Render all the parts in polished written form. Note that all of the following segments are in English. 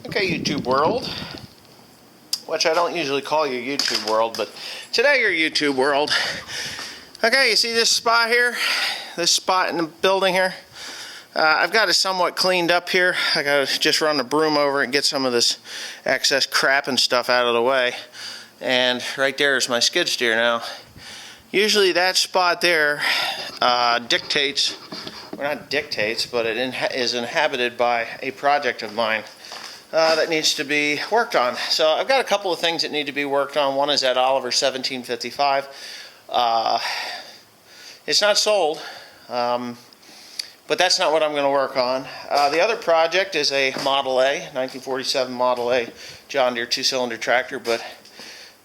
Okay, YouTube world, which I don't usually call you YouTube world, but today you're YouTube world. Okay, you see this spot here? This spot in the building here? I've got it somewhat cleaned up here. I gotta just run the broom over it and get some of this excess crap and stuff out of the way. And right there is my skid steer now. Usually that spot there dictates, well, not dictates, but it is inhabited by a project of mine that needs to be worked on. So I've got a couple of things that need to be worked on. One is at Oliver 1755. It's not sold, but that's not what I'm going to work on. The other project is a Model A, 1947 Model A John Deere 2-cylinder tractor, but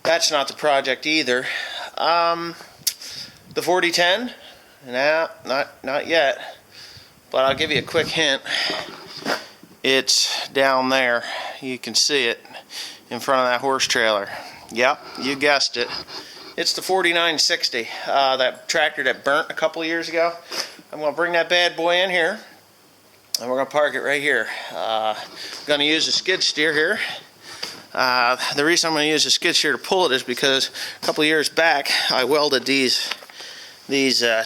that's not the project either. The 4010? Nah, not yet. But I'll give you a quick hint. It's down there. You can see it in front of that horse trailer. Yep, you guessed it. It's the 4960, that tractor that burnt a couple of years ago. I'm going to bring that bad boy in here, and we're going to park it right here. I'm going to use a skid steer here. The reason I'm going to use a skid steer to pull it is because a couple of years back I welded these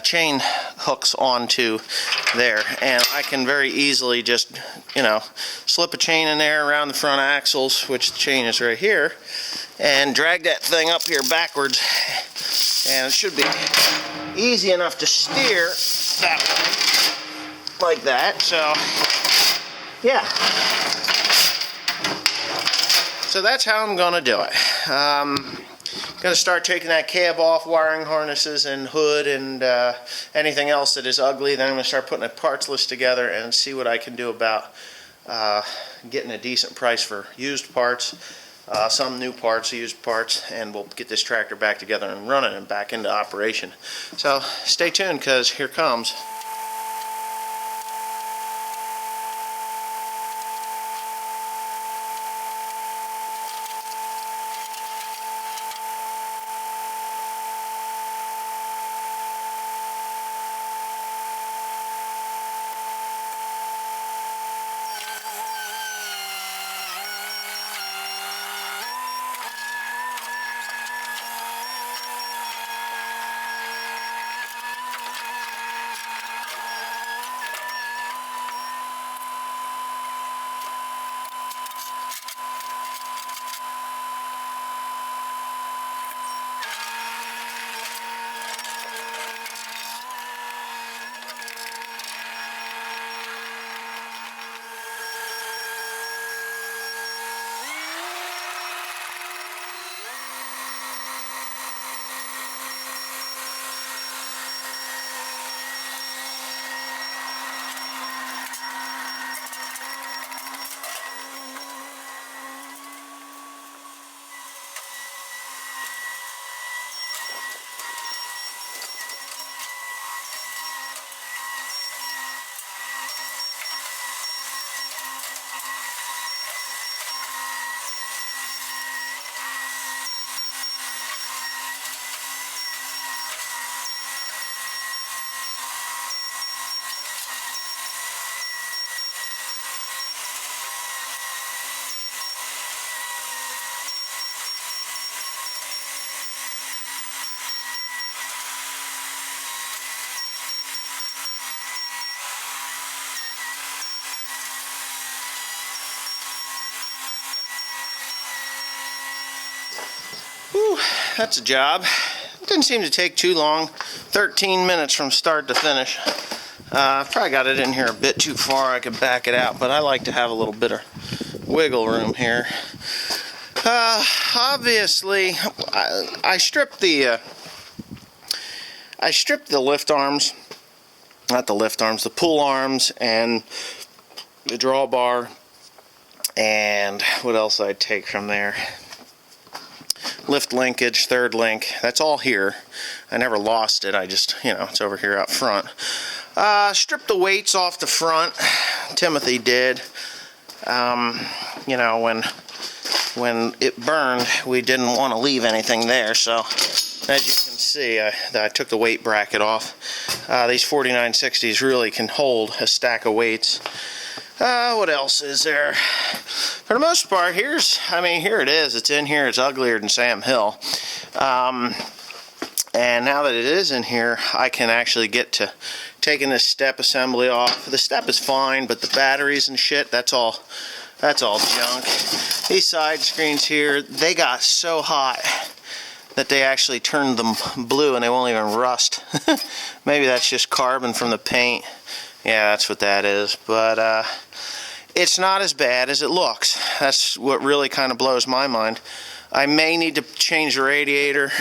chain hooks onto there, and I can very easily just, slip a chain in there around the front axles, which the chain is right here, and drag that thing up here backwards, and it should be easy enough to steer that way, like that. So yeah, so that's how I'm gonna do it. Going to start taking that cab off, wiring harnesses and hood and anything else that is ugly. Then I'm going to start putting a parts list together and see what I can do about getting a decent price for used parts, some new parts, used parts, and we'll get this tractor back together and running and back into operation. So stay tuned, because here comes. Whew, that's a job. It didn't seem to take too long. 13 minutes from start to finish. I've probably got it in here a bit too far. I could back it out, but I like to have a little bit of wiggle room here. Obviously, I stripped the lift arms, not the lift arms, the pull arms and the drawbar, and what else I'd take from there. Lift linkage, third link, that's all here. I never lost it, I just, it's over here up front. Stripped the weights off the front, Timothy did. When it burned, we didn't want to leave anything there, so as you can see, I took the weight bracket off. These 4960s really can hold a stack of weights. What else is there? for the most part, here it is. It's in here. It's uglier than Sam Hill. And now that it is in here, I can actually get to taking this step assembly off. The step is fine, but the batteries and shit, that's all junk. These side screens here, they got so hot that they actually turned them blue and they won't even rust. Maybe that's just carbon from the paint. Yeah, that's what that is. But it's not as bad as it looks. That's what really kind of blows my mind. I may need to change the radiator.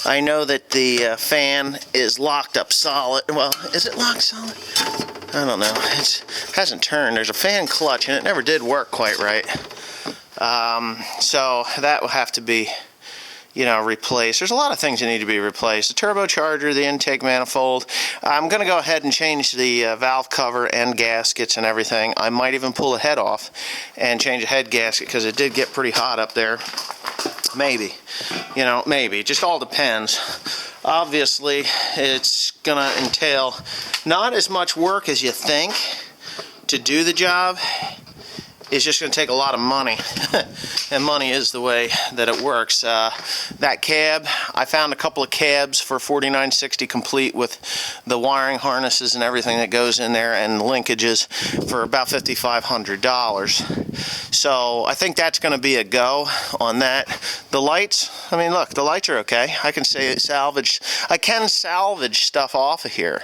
I know that the fan is locked up solid. Well, is it locked solid? I don't know. It hasn't turned. There's a fan clutch and it never did work quite right. So that will have to be, replaced. There's a lot of things that need to be replaced. The turbocharger, the intake manifold. I'm going to go ahead and change the valve cover and gaskets and everything. I might even pull the head off and change the head gasket because it did get pretty hot up there. Maybe. Maybe. It just all depends. Obviously, it's going to entail not as much work as you think to do the job. It's just going to take a lot of money, and money is the way that it works. That cab, I found a couple of cabs for $49.60 complete with the wiring harnesses and everything that goes in there and linkages for about $5,500. So I think that's going to be a go on that. The lights, look, the lights are okay. I can salvage stuff off of here.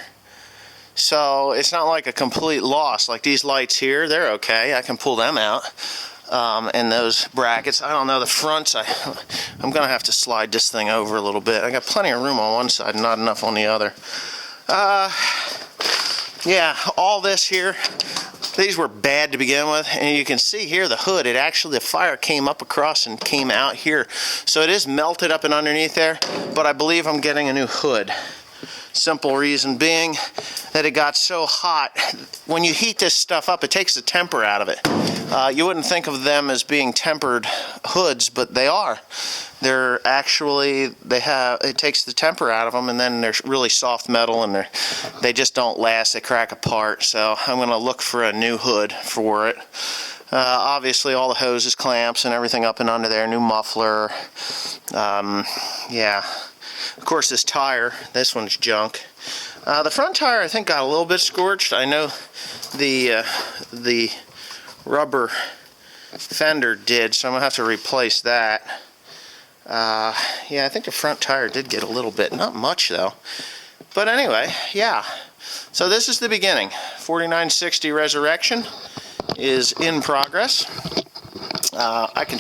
So it's not like a complete loss. Like these lights here, they're okay. I can pull them out. And those brackets, I don't know, the fronts, I'm going to have to slide this thing over a little bit. I got plenty of room on one side, not enough on the other. Yeah, all this here, these were bad to begin with. And you can see here the hood, the fire came up across and came out here. So it is melted up and underneath there, but I believe I'm getting a new hood. Simple reason being that it got so hot. When you heat this stuff up, it takes the temper out of it. You wouldn't think of them as being tempered hoods, but they are. They're actually, it takes the temper out of them, and then they're really soft metal, and they just don't last. They crack apart. So I'm going to look for a new hood for it. Obviously, all the hoses, clamps, and everything up and under there. New muffler. Yeah. Of course, this tire, this one's junk. The front tire, I think, got a little bit scorched. I know the rubber fender did, so I'm going to have to replace that. Yeah, I think the front tire did get a little bit. Not much, though. But anyway, yeah. So this is the beginning. 4960 Reserection is in progress. I can